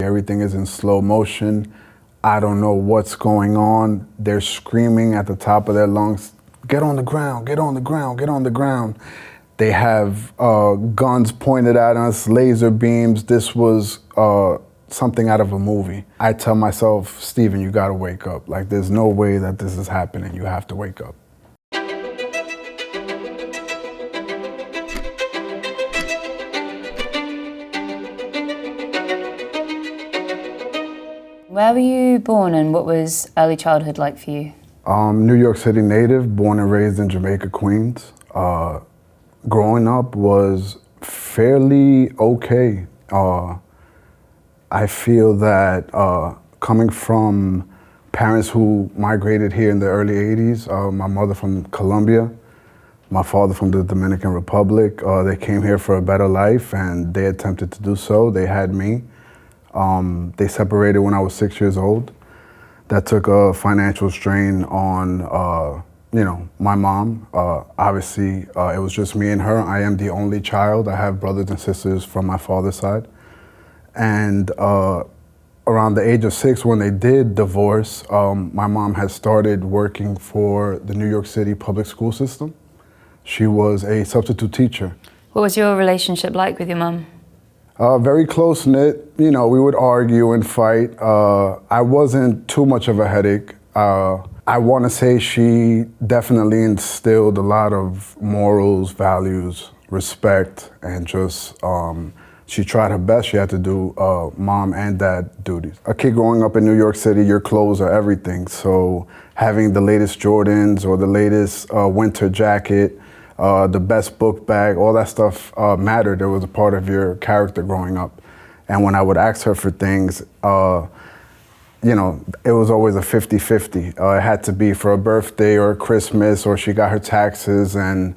Everything is in slow motion. I don't know what's going on. They're screaming at the top of their lungs, get on the ground, get on the ground, get on the ground. They have guns pointed at us, laser beams. This was something out of a movie. I tell myself, Steven, you gotta wake up. Like, there's no way that this is happening. You have to wake up. Where were you born and what was early childhood like for you? New York City native, born and raised in Jamaica, Queens. Growing up was fairly okay. I feel that coming from parents who migrated here in the early 80s, my mother from Colombia, my father from the Dominican Republic, they came here for a better life and they attempted to do so. They had me. They separated when I was 6 years old. That took a financial strain on my mom. Obviously, it was just me and her. I am the only child. I have brothers and sisters from my father's side. And around the age of 6, when they did divorce, my mom had started working for the New York City public school system. She was a substitute teacher. What was your relationship like with your mum? Very close-knit. We would argue and fight. I wasn't too much of a headache. I want to say she definitely instilled a lot of morals, values, respect, and just she tried her best. She had to do mom and dad duties. A kid growing up in New York City, your clothes are everything. So having the latest Jordans or the latest winter jacket, the best book bag, all that stuff mattered. It was a part of your character growing up. And when I would ask her for things, it was always a 50-50. It had to be for a birthday or a Christmas, or she got her taxes. And,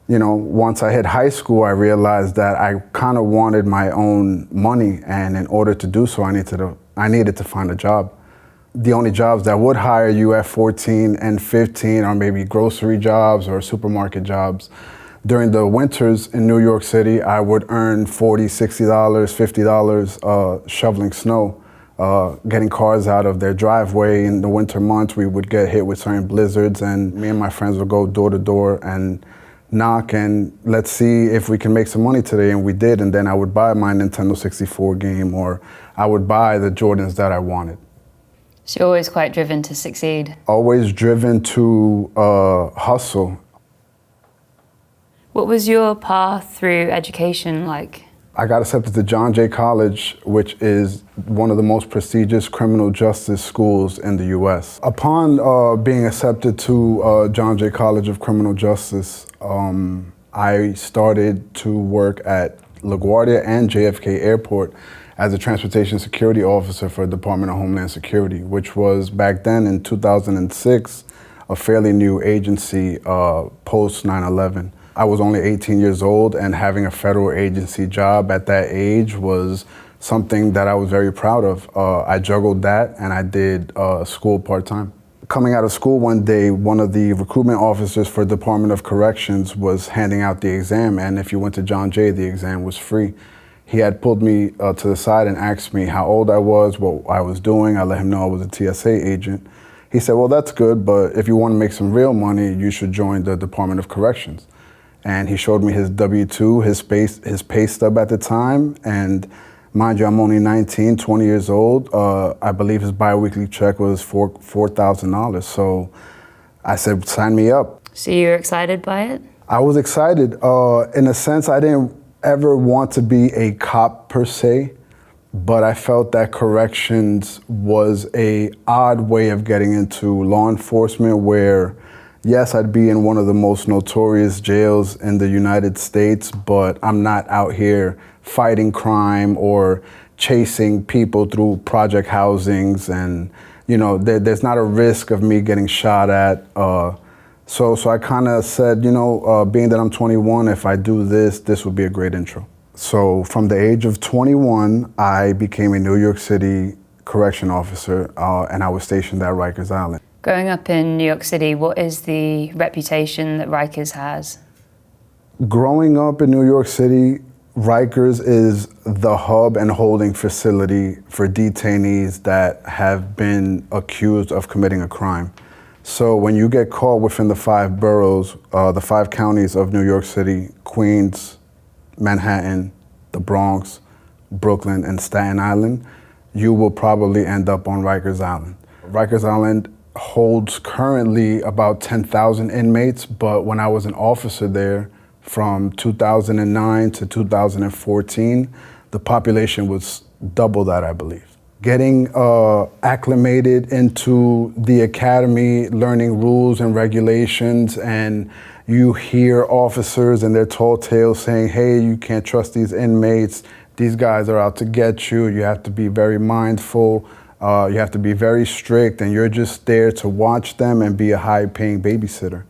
once I hit high school, I realized that I kind of wanted my own money. And in order to do so, I needed to find a job. The only jobs that would hire you at 14 and 15 are maybe grocery jobs or supermarket jobs. During the winters in New York City, I would earn $40, $60, $50 shoveling snow. Getting cars out of their driveway. In the winter months, we would get hit with certain blizzards, and me and my friends would go door to door and knock and let's see if we can make some money today, and we did. And then I would buy my Nintendo 64 game, or I would buy the Jordans that I wanted. So you're always quite driven to succeed? Always driven to hustle. What was your path through education like? I got accepted to John Jay College, which is one of the most prestigious criminal justice schools in the U.S. Upon being accepted to John Jay College of Criminal Justice, I started to work at LaGuardia and JFK Airport as a transportation security officer for the Department of Homeland Security, which was back then in 2006, a fairly new agency post 9/11. I was only 18 years old, and having a federal agency job at that age was something that I was very proud of. I juggled that, and I did school part-time. Coming out of school one day, one of the recruitment officers for the Department of Corrections was handing out the exam, and if you went to John Jay, the exam was free. He had pulled me to the side and asked me how old I was, what I was doing. I let him know I was a TSA agent. He said, well, that's good, but if you want to make some real money, you should join the Department of Corrections. And he showed me his W-2, his pay stub at the time. And mind you, I'm only 19, 20 years old. I believe his biweekly check was $4,000. So I said, sign me up. So you were excited by it? I was excited. In a sense, I didn't ever want to be a cop per se, but I felt that corrections was a odd way of getting into law enforcement where, yes, I'd be in one of the most notorious jails in the United States, but I'm not out here fighting crime or chasing people through project housings, and there's not a risk of me getting shot at. So I kind of said, being that I'm 21, if I do this would be a great intro. So from the age of 21, I became a New York City correction officer, and I was stationed at Rikers Island. Growing up in New York City, what is the reputation that Rikers has? Growing up in New York City, Rikers is the hub and holding facility for detainees that have been accused of committing a crime. So when you get caught within the 5 boroughs, the 5 counties of New York City, Queens, Manhattan, the Bronx, Brooklyn, and Staten Island, you will probably end up on Rikers Island. Rikers Island holds currently about 10,000 inmates, but when I was an officer there from 2009 to 2014, the population was double that, I believe. Getting acclimated into the academy, learning rules and regulations, and you hear officers and their tall tales saying, hey, you can't trust these inmates, these guys are out to get you, you have to be very mindful, you have to be very strict, and you're just there to watch them and be a high-paying babysitter.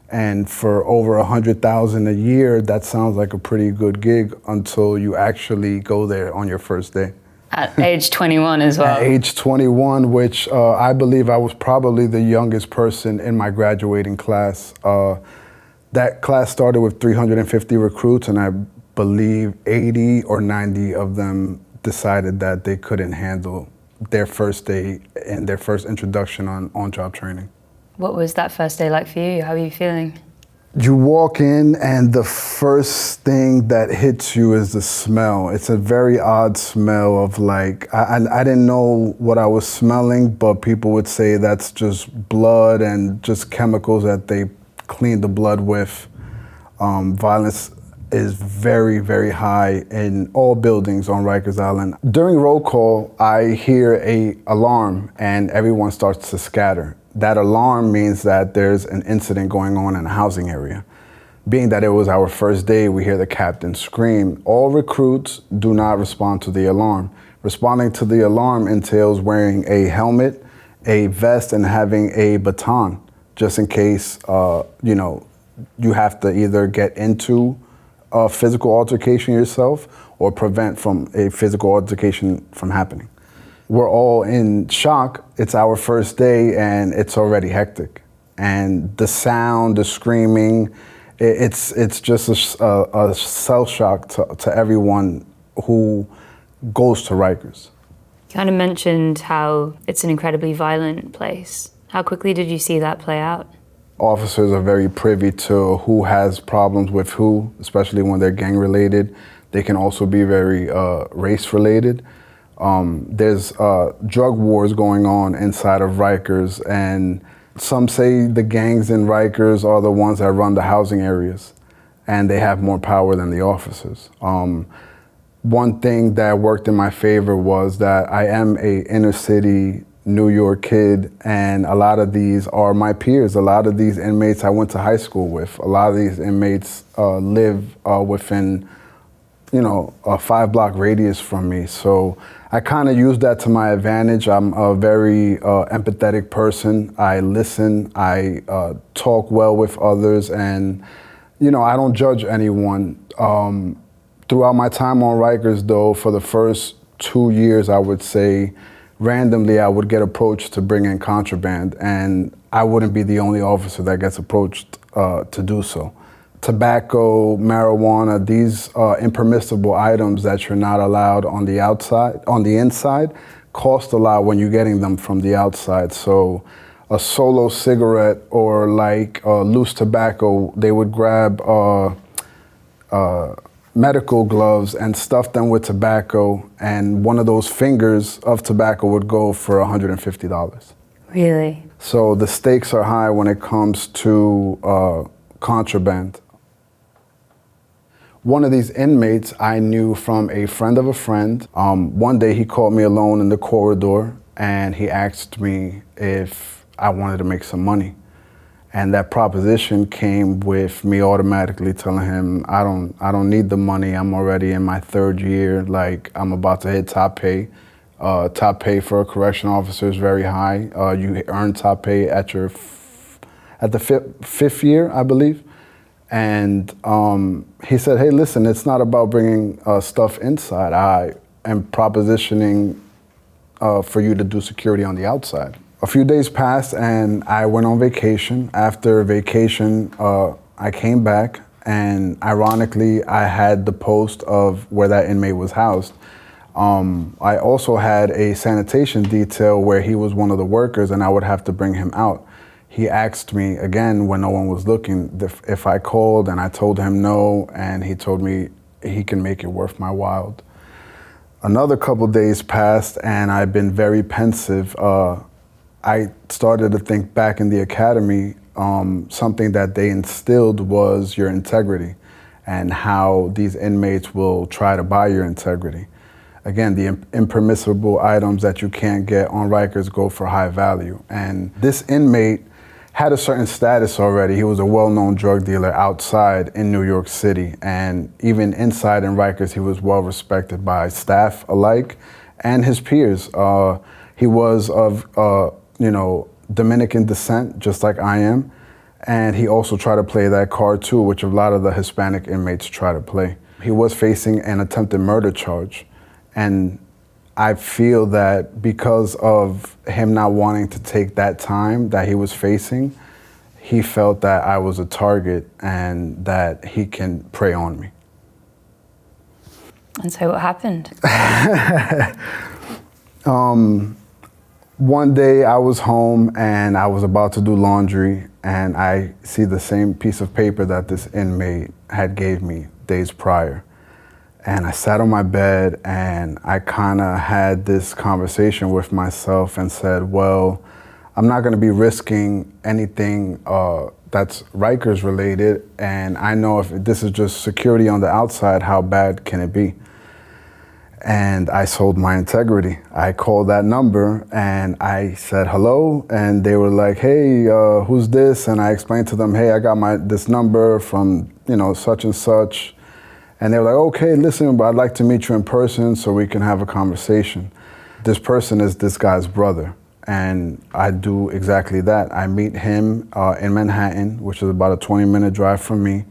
And for over $100,000 a year, that sounds like a pretty good gig until you actually go there on your first day. At age 21 as well. At age 21, which I believe I was probably the youngest person in my graduating class. That class started with 350 recruits, and I believe 80 or 90 of them decided that they couldn't handle their first day and their first introduction on-job training. What was that first day like for you? How were you feeling? You walk in and the first thing that hits you is the smell. It's a very odd smell of like, I didn't know what I was smelling, but people would say that's just blood and just chemicals that they clean the blood with. Violence is very, very high in all buildings on Rikers Island. During roll call, I hear an alarm and everyone starts to scatter. That alarm means that there's an incident going on in a housing area. Being that it was our first day, we hear the captain scream. All recruits do not respond to the alarm. Responding to the alarm entails wearing a helmet, a vest, and having a baton, just in case you have to either get into a physical altercation yourself or prevent from a physical altercation from happening. We're all in shock. It's our first day and it's already hectic. And the sound, the screaming, it's just a cell shock to everyone who goes to Rikers. You kind of mentioned how it's an incredibly violent place. How quickly did you see that play out? Officers are very privy to who has problems with who, especially when they're gang related. They can also be very race related. There's drug wars going on inside of Rikers, and some say the gangs in Rikers are the ones that run the housing areas, and they have more power than the officers. One thing that worked in my favor was that I am a inner city New York kid, and a lot of these are my peers. A lot of these inmates I went to high school with. A lot of these inmates live within, a 5-block radius from me. So I kind of use that to my advantage. I'm a very empathetic person. I listen, I talk well with others, and I don't judge anyone. Throughout my time on Rikers, though, for the first 2 years, I would say, randomly I would get approached to bring in contraband, and I wouldn't be the only officer that gets approached to do so. Tobacco, marijuana, these impermissible items that you're not allowed on the inside, cost a lot when you're getting them from the outside. So a solo cigarette or like loose tobacco, they would grab medical gloves and stuff them with tobacco, and one of those fingers of tobacco would go for $150. Really? So the stakes are high when it comes to contraband. One of these inmates I knew from a friend of a friend. One day he called me alone in the corridor and he asked me if I wanted to make some money. And that proposition came with me automatically telling him, I don't need the money. I'm already in my 3rd year. Like, I'm about to hit top pay. Top pay for a correction officer is very high. You earn top pay at the 5th year, I believe. And he said, hey, listen, it's not about bringing stuff inside. I am propositioning for you to do security on the outside. A few days passed and I went on vacation. After vacation, I came back And ironically, I had the post of where that inmate was housed. I also had a sanitation detail where he was one of the workers and I would have to bring him out. He asked me again when no one was looking if I called, and I told him no, and he told me he can make it worth my while. Another couple days passed and I've been very pensive. I started to think back in the academy, something that they instilled was your integrity and how these inmates will try to buy your integrity. Again, the impermissible items that you can't get on Rikers go for high value. And this inmate had a certain status already. He was a well-known drug dealer outside in New York City. And even inside in Rikers, he was well respected by staff alike and his peers. He was of, Dominican descent, just like I am. And he also tried to play that card too, which a lot of the Hispanic inmates try to play. He was facing an attempted murder charge. And I feel that because of him not wanting to take that time that he was facing, he felt that I was a target and that he can prey on me. And so what happened? One day I was home and I was about to do laundry and I see the same piece of paper that this inmate had gave me days prior. And I sat on my bed and I kind of had this conversation with myself and said, well, I'm not going to be risking anything that's Rikers related. And I know if this is just security on the outside, how bad can it be? And I sold my integrity. I called that number and I said, hello. And they were like, hey, who's this? And I explained to them, hey, I got this number from, such and such. And they were like, okay, listen, but I'd like to meet you in person so we can have a conversation. This person is this guy's brother. And I do exactly that. I meet him in Manhattan, which is about a 20-minute drive from me.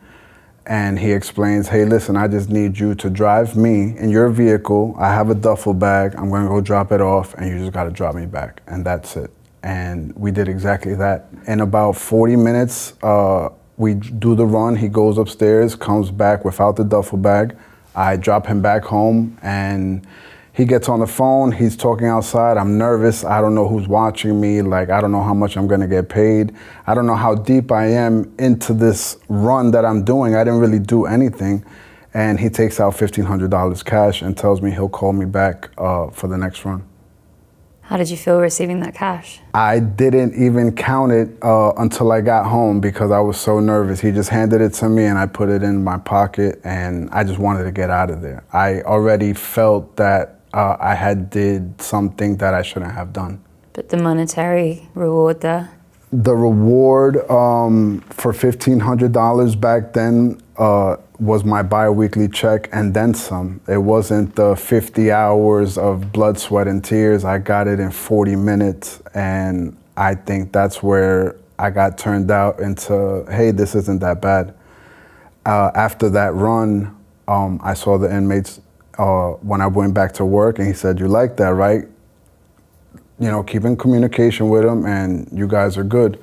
And he explains, hey, listen, I just need you to drive me in your vehicle. I have a duffel bag. I'm going to go drop it off, and you just got to drop me back. And that's it. And we did exactly that. In about 40 minutes, we do the run. He goes upstairs, comes back without the duffel bag. I drop him back home, and he gets on the phone. He's talking outside. I'm nervous. I don't know who's watching me. I don't know how much I'm going to get paid. I don't know how deep I am into this run that I'm doing. I didn't really do anything. And he takes out $1,500 cash and tells me he'll call me back for the next run. How did you feel receiving that cash? I didn't even count it until I got home because I was so nervous. He just handed it to me and I put it in my pocket and I just wanted to get out of there. I already felt that I had did something that I shouldn't have done. But the monetary reward there? The reward for $1,500 back then was my bi-weekly check and then some. It wasn't the 50 hours of blood, sweat, and tears. I got it in 40 minutes, and I think that's where I got turned out into, hey, this isn't that bad. After that run, I saw the inmates when I went back to work, and he said, you like that, right? Keep in communication with them, and you guys are good.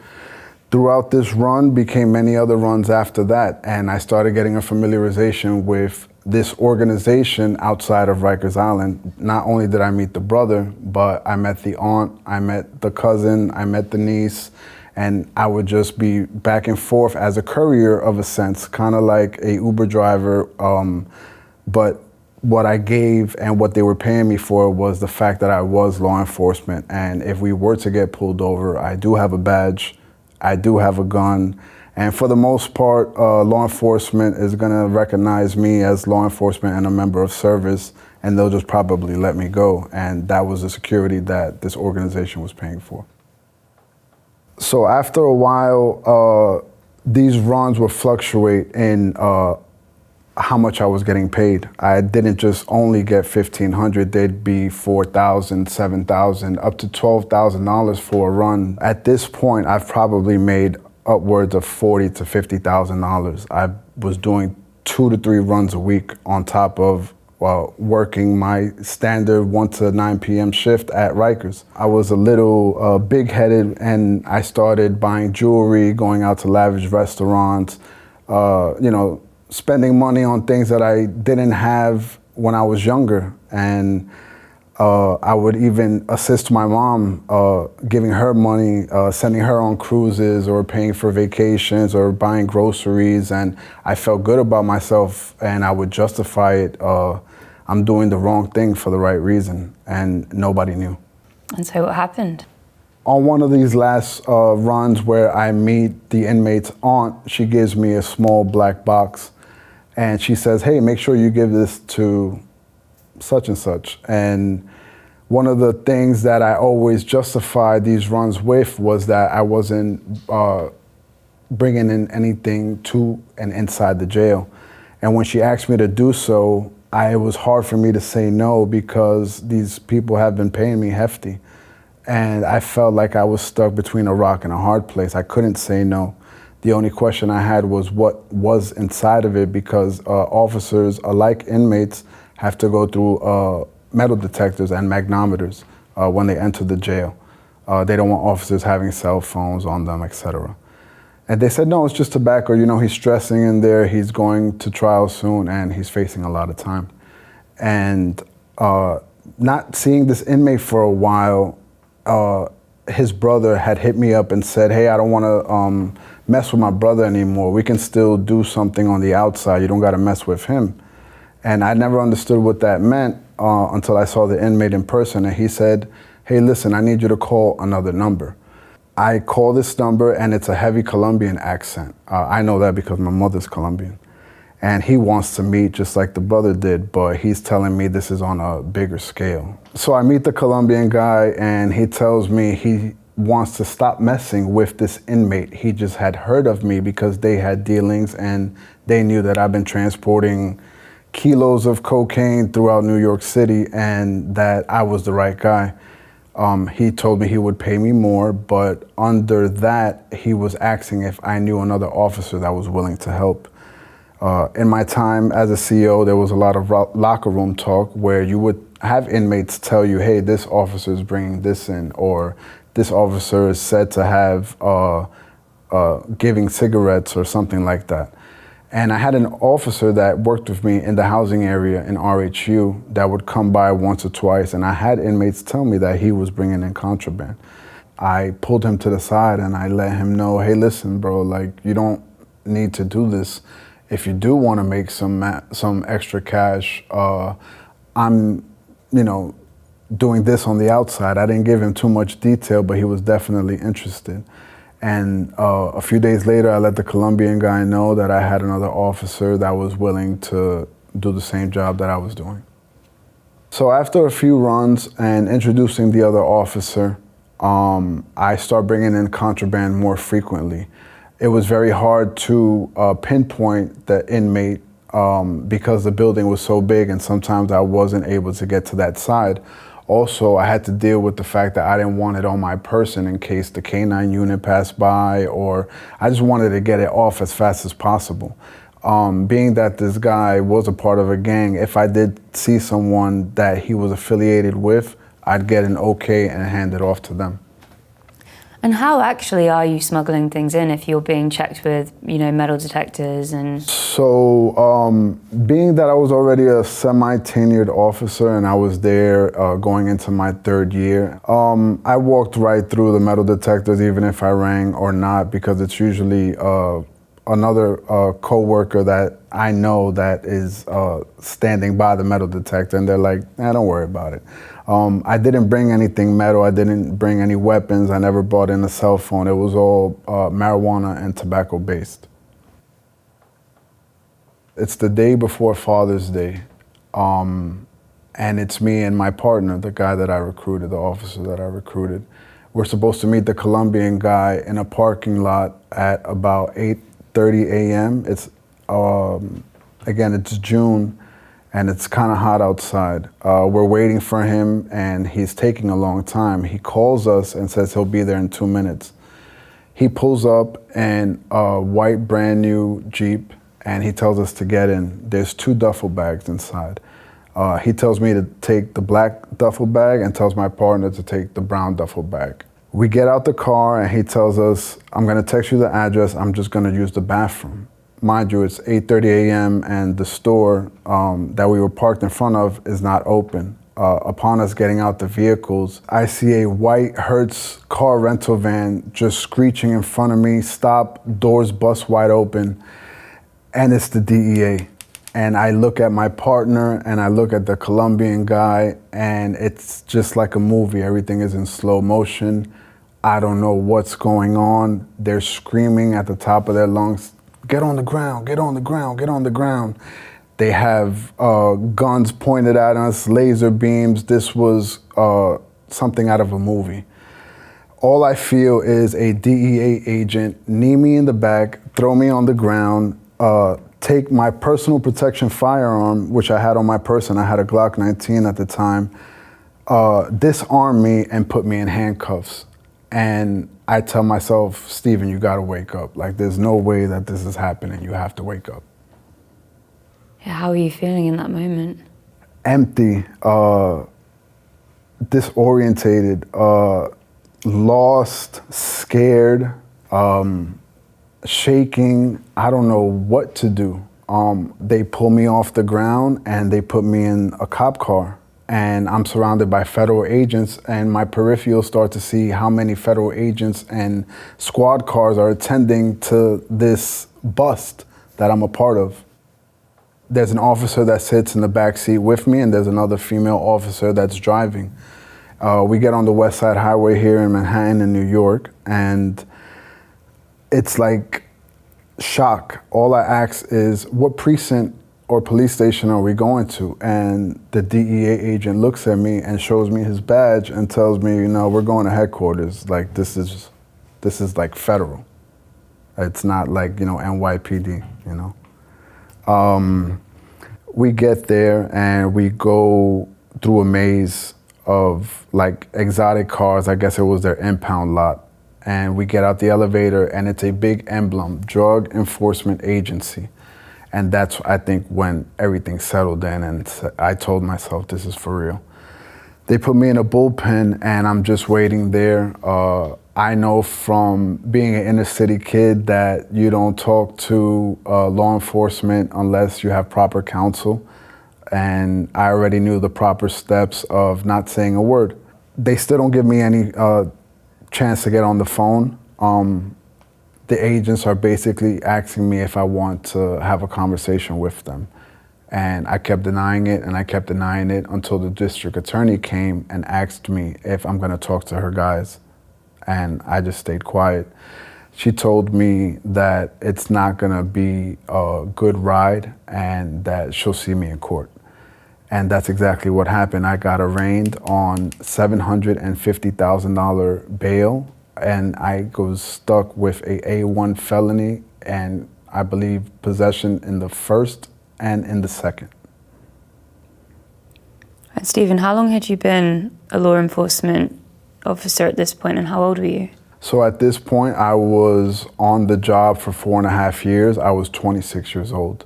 Throughout this run became many other runs after that, and I started getting a familiarization with this organization outside of Rikers Island. Not only did I meet the brother, but I met the aunt, I met the cousin, I met the niece, and I would just be back and forth as a courier of a sense, kind of like a Uber driver, but what I gave and what they were paying me for was the fact that I was law enforcement. And if we were to get pulled over, I do have a badge, I do have a gun. And for the most part, law enforcement is gonna recognize me as law enforcement and a member of service, and they'll just probably let me go. And that was the security that this organization was paying for. So after a while, these runs would fluctuate in how much I was getting paid. I didn't just only get $1,500, they'd be $4,000, $7,000, up to $12,000 for a run. At this point, I've probably made upwards of $40,000 to $50,000. I was doing 2 to 3 runs a week on top of working my standard 1 to 9 p.m. shift at Rikers. I was a little big-headed, and I started buying jewelry, going out to lavish restaurants, spending money on things that I didn't have when I was younger. And I would even assist my mom, giving her money, sending her on cruises or paying for vacations or buying groceries. And I felt good about myself, and I would justify it. I'm doing the wrong thing for the right reason, and nobody knew. And so what happened? On one of these last runs where I meet the inmate's aunt, she gives me a small black box, and she says, hey, make sure you give this to such and such. And one of the things that I always justified these runs with was that I wasn't bringing in anything to and inside the jail. And when she asked me to do so, it was hard for me to say no, because these people have been paying me hefty. And I felt like I was stuck between a rock and a hard place. I couldn't say no. The only question I had was what was inside of it, because officers, like inmates, have to go through metal detectors and magnometers when they enter the jail. They don't want officers having cell phones on them, etc. And they said, no, it's just tobacco. He's stressing in there. He's going to trial soon, and he's facing a lot of time. And not seeing this inmate for a while, his brother had hit me up and said, hey, I don't want to mess with my brother anymore. We can still do something on the outside. You don't got to mess with him. And I never understood what that meant until I saw the inmate in person. And he said, hey, listen, I need you to call another number. I call this number, and it's a heavy Colombian accent. I know that because my mother's Colombian. And he wants to meet just like the brother did, but he's telling me this is on a bigger scale. So I meet the Colombian guy, and he tells me he wants to stop messing with this inmate. He just had heard of me because they had dealings, and they knew that I've been transporting kilos of cocaine throughout New York City, and that I was the right guy. He told me he would pay me more, but under that, he was asking if I knew another officer that was willing to help. In my time as a CO, there was a lot of locker room talk where you would have inmates tell you, hey, this officer is bringing this in, or this officer is said to have giving cigarettes or something like that. And I had an officer that worked with me in the housing area in RHU that would come by once or twice, and I had inmates tell me that he was bringing in contraband. I pulled him to the side and I let him know, hey, listen, bro, like, you don't need to do this. If you do want to make some extra cash, I'm, doing this on the outside. I didn't give him too much detail, but he was definitely interested. And a few days later, I let the Colombian guy know that I had another officer that was willing to do the same job that I was doing. So after a few runs and introducing the other officer, I started bringing in contraband more frequently. It was very hard to pinpoint the inmate because the building was so big, and sometimes I wasn't able to get to that side. Also, I had to deal with the fact that I didn't want it on my person in case the K-9 unit passed by, or I just wanted to get it off as fast as possible. Being that this guy was a part of a gang, if I did see someone that he was affiliated with, I'd get an okay and hand it off to them. And how actually are you smuggling things in if you're being checked with, metal detectors and... So, being that I was already a semi-tenured officer and I was there going into my third year, I walked right through the metal detectors even if I rang or not, because it's usually another co-worker that I know that is standing by the metal detector, and they're like, don't worry about it. I didn't bring anything metal. I didn't bring any weapons. I never brought in a cell phone. It was all marijuana and tobacco based. It's the day before Father's Day, and it's me and my partner, the guy that I recruited, the officer that I recruited. We're supposed to meet the Colombian guy in a parking lot at about 8:30 a.m. It's, again, it's June, and it's kind of hot outside. We're waiting for him, and he's taking a long time. He calls us and says he'll be there in 2 minutes. He pulls up in a white brand new Jeep, and he tells us to get in. There's 2 duffel bags inside. He tells me to take the black duffel bag and tells my partner to take the brown duffel bag. We get out the car and he tells us, I'm gonna text you the address, I'm just gonna use the bathroom. Mind you, it's 8:30 a.m. and the store that we were parked in front of is not open. Upon us getting out the vehicles, I see a white Hertz car rental van just screeching in front of me, stop, doors bust wide open, and it's the DEA. And I look at my partner and I look at the Colombian guy, and it's just like a movie. Everything is in slow motion. I don't know what's going on. They're screaming at the top of their lungs, "Get on the ground, get on the ground, get on the ground." They have guns pointed at us, laser beams. This was something out of a movie. All I feel is a DEA agent knee me in the back, throw me on the ground, take my personal protection firearm, which I had on my person. I had a Glock 19 at the time, disarm me and put me in handcuffs. And I tell myself, "Steven, you gotta wake up. Like, there's no way that this is happening. You have to wake up." Yeah, how are you feeling in that moment? Empty, disorientated, lost, scared, shaking. I don't know what to do. They pull me off the ground and they put me in a cop car. And I'm surrounded by federal agents, and my peripherals start to see how many federal agents and squad cars are attending to this bust that I'm a part of. There's an officer that sits in the back seat with me, and there's another female officer that's driving. We get on the West Side Highway here in Manhattan in New York, and it's like shock. All I ask is, "What precinct or police station are we going to?" And the DEA agent looks at me and shows me his badge and tells me, "We're going to headquarters. Like, this is like federal. It's not like, NYPD, We get there and we go through a maze of like exotic cars. I guess it was their impound lot. And we get out the elevator and it's a big emblem, Drug Enforcement Agency. And that's, I think, when everything settled in, and I told myself, this is for real. They put me in a bullpen and I'm just waiting there. I know from being an inner city kid that you don't talk to law enforcement unless you have proper counsel. And I already knew the proper steps of not saying a word. They still don't give me any chance to get on the phone. The agents are basically asking me if I want to have a conversation with them. And I kept denying it and I kept denying it until the district attorney came and asked me if I'm gonna talk to her guys. And I just stayed quiet. She told me that it's not gonna be a good ride and that she'll see me in court. And that's exactly what happened. I got arraigned on $750,000 bail, and I was stuck with a A1 felony and I believe possession in the first and in the second. And Steven, how long had you been a law enforcement officer at this point, and how old were you? So at this point, I was on the job for 4.5 years. I was 26 years old.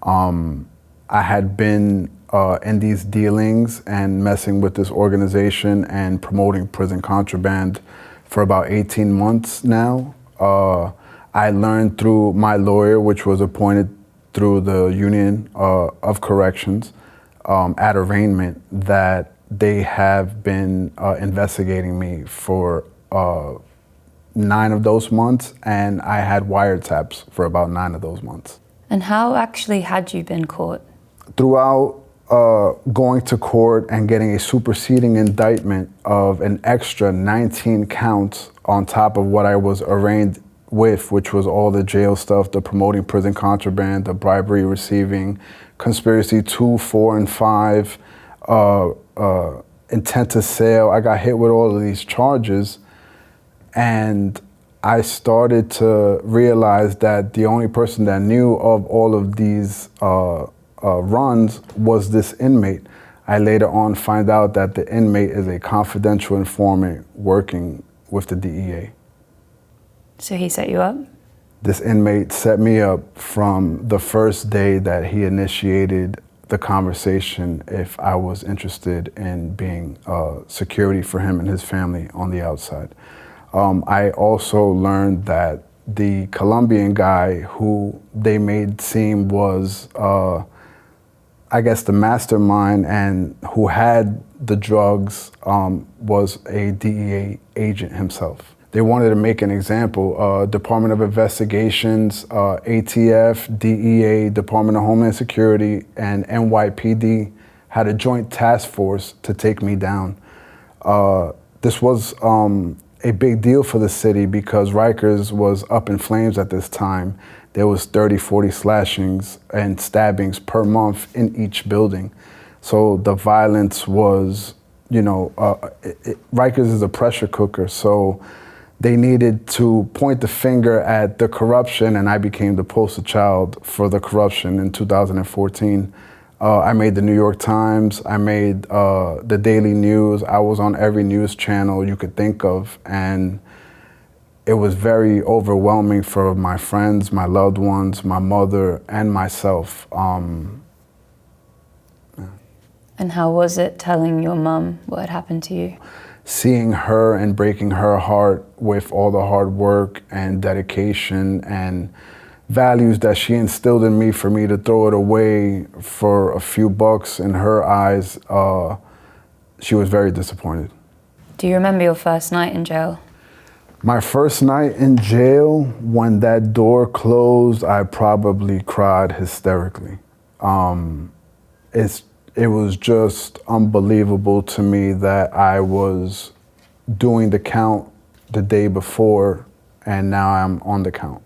I had been in these dealings and messing with this organization and promoting prison contraband for about 18 months now. I learned through my lawyer, which was appointed through the Union of Corrections at arraignment, that they have been investigating me for 9 of those months, and I had wiretaps for about 9 of those months. And how actually had you been caught? Throughout going to court and getting a superseding indictment of an extra 19 counts on top of what I was arraigned with, which was all the jail stuff, the promoting prison contraband, the bribery receiving, conspiracy 2, 4, and 5, intent to sale. I got hit with all of these charges, and I started to realize that the only person that knew of all of these runs was this inmate. I later on find out that the inmate is a confidential informant working with the DEA. So he set you up? This inmate set me up from the first day that he initiated the conversation if I was interested in being security for him and his family on the outside. I also learned that the Colombian guy who they made seem was, I guess, the mastermind and who had the drugs was a DEA agent himself. They wanted to make an example. Department of Investigations, ATF, DEA, Department of Homeland Security, and NYPD had a joint task force to take me down. This was a big deal for the city because Rikers was up in flames at this time. There was 30, 40 slashings and stabbings per month in each building. So the violence was, Rikers is a pressure cooker. So they needed to point the finger at the corruption, and I became the poster child for the corruption in 2014. I made the New York Times, I made the Daily News, I was on every news channel you could think of, and it was very overwhelming for my friends, my loved ones, my mother, and myself. And how was it telling your mum what had happened to you? Seeing her and breaking her heart with all the hard work and dedication and values that she instilled in me, for me to throw it away for a few bucks, in her eyes, she was very disappointed. Do you remember your first night in jail? My first night in jail, when that door closed, I probably cried hysterically. It was just unbelievable to me that I was doing the count the day before and now I'm on the count.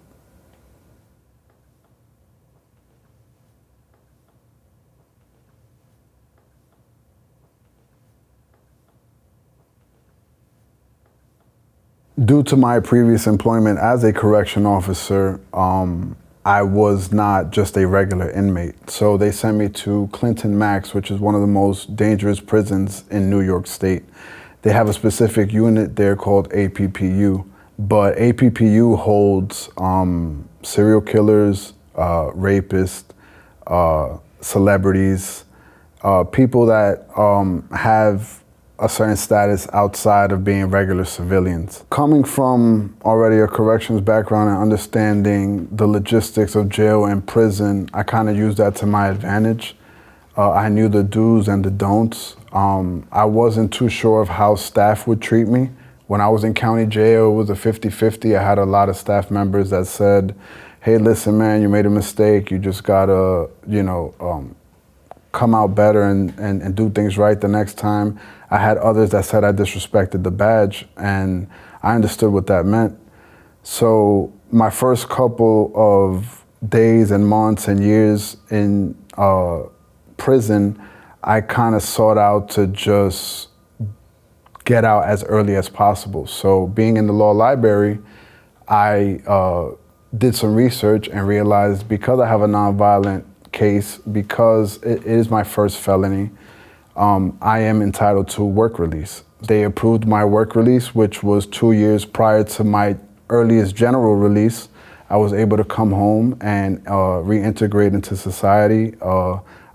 Due to my previous employment as a correction officer, I was not just a regular inmate. So they sent me to Clinton Max, which is one of the most dangerous prisons in New York State. They have a specific unit there called APPU, but APPU holds serial killers, rapists, celebrities, people that have a certain status outside of being regular civilians. Coming from already a corrections background and understanding the logistics of jail and prison, I kind of used that to my advantage. I knew the do's and the don'ts. I wasn't too sure of how staff would treat me. When I was in county jail, it was a 50-50. I had a lot of staff members that said, hey, listen, man, you made a mistake. You just gotta, come out better and do things right the next time. I had others that said I disrespected the badge, and I understood what that meant. So my first couple of days and months and years in prison, I kind of sought out to just get out as early as possible. So being in the law library, I did some research and realized, because I have a nonviolent case, because it is my first felony, I am entitled to work release. They approved my work release, which was 2 years prior to my earliest general release. I was able to come home and reintegrate into society.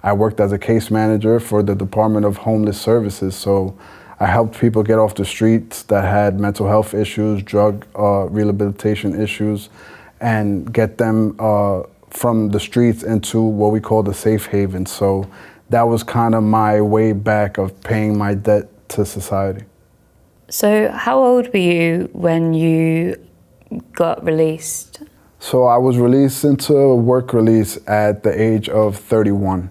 I worked as a case manager for the Department of Homeless Services, so I helped people get off the streets that had mental health issues, drug rehabilitation issues, and get them from the streets into what we call the safe haven. So that was kind of my way back of paying my debt to society. So how old were you when you got released? So I was released into work release at the age of 31.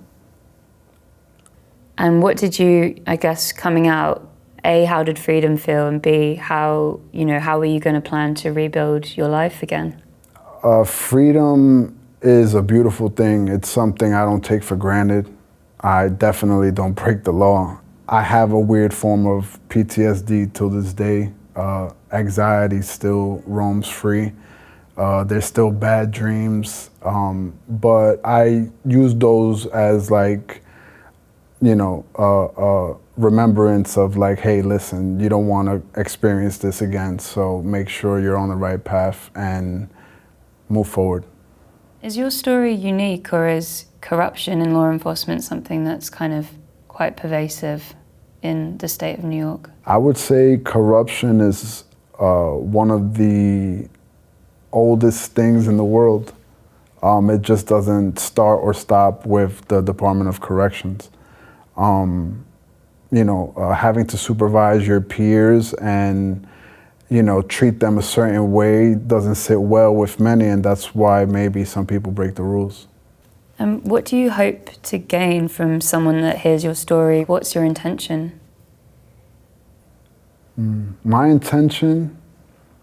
And what did you, I guess, coming out, A, how did freedom feel, and B, how were you going to plan to rebuild your life again? Freedom is a beautiful thing. It's something I don't take for granted. I definitely don't break the law. I have a weird form of PTSD till this day. Anxiety still roams free. There's still bad dreams, but I use those as remembrance of hey, listen, you don't want to experience this again, so make sure you're on the right path and move forward. Is your story unique, or is corruption in law enforcement something that's kind of quite pervasive in the state of New York? I would say corruption is one of the oldest things in the world. It just doesn't start or stop with the Department of Corrections. Having to supervise your peers and, treat them a certain way doesn't sit well with many, and that's why maybe some people break the rules. What do you hope to gain from someone that hears your story? What's your intention? My intention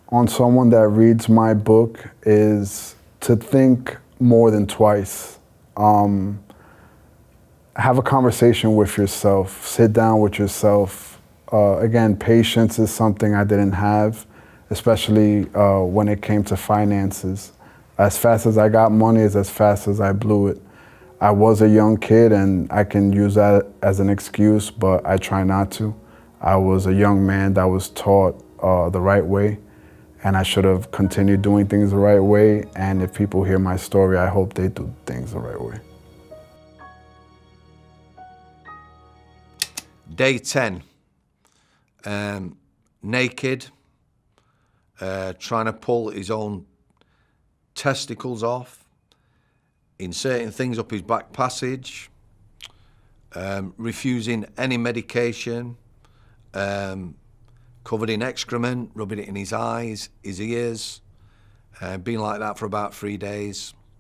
on someone that reads my book is to think more than twice. Have a conversation with yourself, sit down with yourself. Again, patience is something I didn't have, especially when it came to finances. As fast as I got money is as fast as I blew it. I was a young kid and I can use that as an excuse, but I try not to. I was a young man that was taught the right way, and I should have continued doing things the right way. And if people hear my story, I hope they do things the right way. Day 10, naked, trying to pull his own testicles off, inserting things up his back passage, refusing any medication, covered in excrement, rubbing it in his eyes, his ears, been like that for about 3 days.